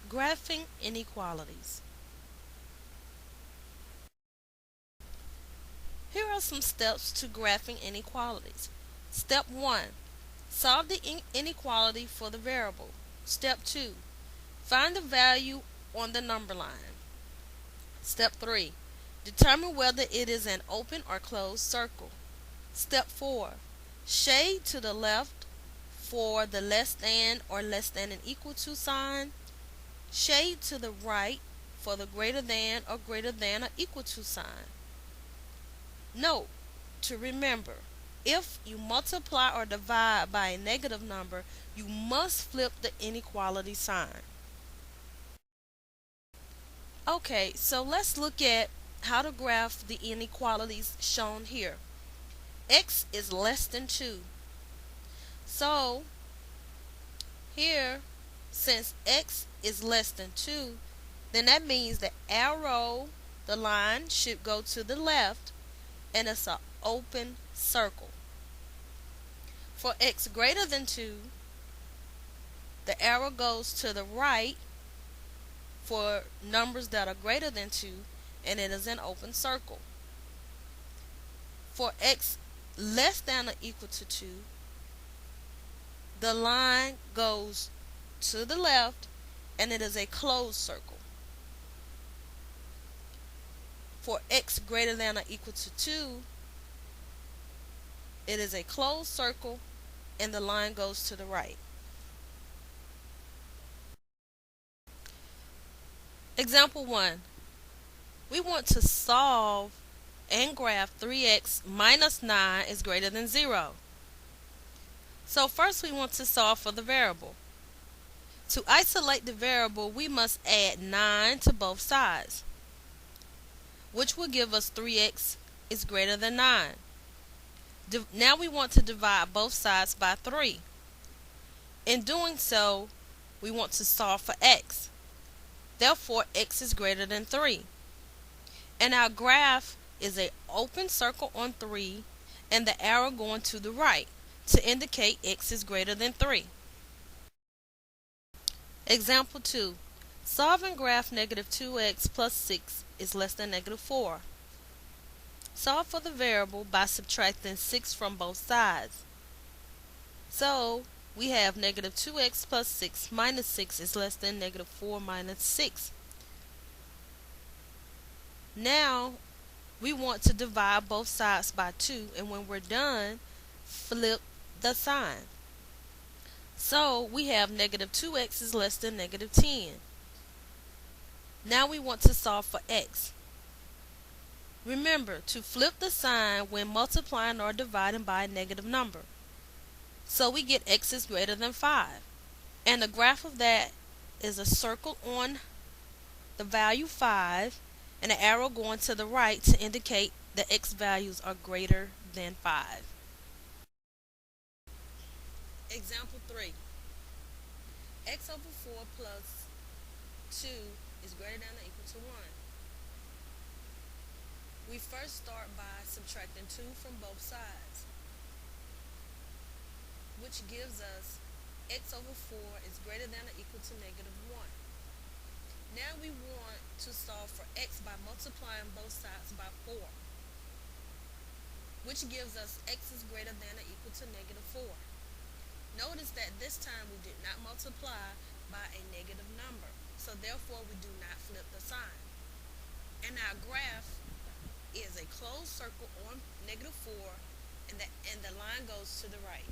Graphing inequalities. Here are some steps to graphing inequalities. Step 1. Solve the inequality for the variable. Step 2. Find the value on the number line. Step 3. Determine whether it is an open or closed circle. Step 4. Shade to the left for the less than or less than and equal to sign. Shade to the right for the greater than or equal to sign. Note to remember, if you multiply or divide by a negative number, you must flip the inequality sign. Okay, so let's look at how to graph the inequalities shown here. X is less than 2. So here, since x is less than 2, then that means the arrow, the line, should go to the left, and it's an open circle. For x greater than 2, the arrow goes to the right for numbers that are greater than 2, and it is an open circle. For x less than or equal to 2, the line goes to the left, and it is a closed circle. For x greater than or equal to 2, it is a closed circle, and the line goes to the right. Example 1. We want to solve and graph 3x minus 9 is greater than 0. So first we want to solve for the variable. To isolate the variable, we must add 9 to both sides, which will give us 3x is greater than 9. Now we want to divide both sides by 3. In doing so, we want to solve for x. Therefore, x is greater than 3. And our graph is an open circle on 3 and the arrow going to the right to indicate x is greater than 3. Example 2. Solve and graph negative 2x plus 6 is less than negative 4. Solve for the variable by subtracting 6 from both sides. So we have negative 2x plus 6 minus 6 is less than negative 4 minus 6. Now we want to divide both sides by 2, and when we're done, flip the sign. So we have negative 2x is less than negative 10. Now we want to solve for x. Remember to flip the sign when multiplying or dividing by a negative number. So we get x is greater than 5. And the graph of that is a circle on the value 5 and an arrow going to the right to indicate the x values are greater than 5. Example 3. X over 4 plus 2 is greater than or equal to 1. We first start by subtracting 2 from both sides, which gives us x over 4 is greater than or equal to negative 1. Now we want to solve for x by multiplying both sides by 4, which gives us x is greater than or equal to negative 4. Notice that this time we did not multiply by a negative number, so therefore we do not flip the sign. And our graph is a closed circle on negative 4, and the line goes to the right.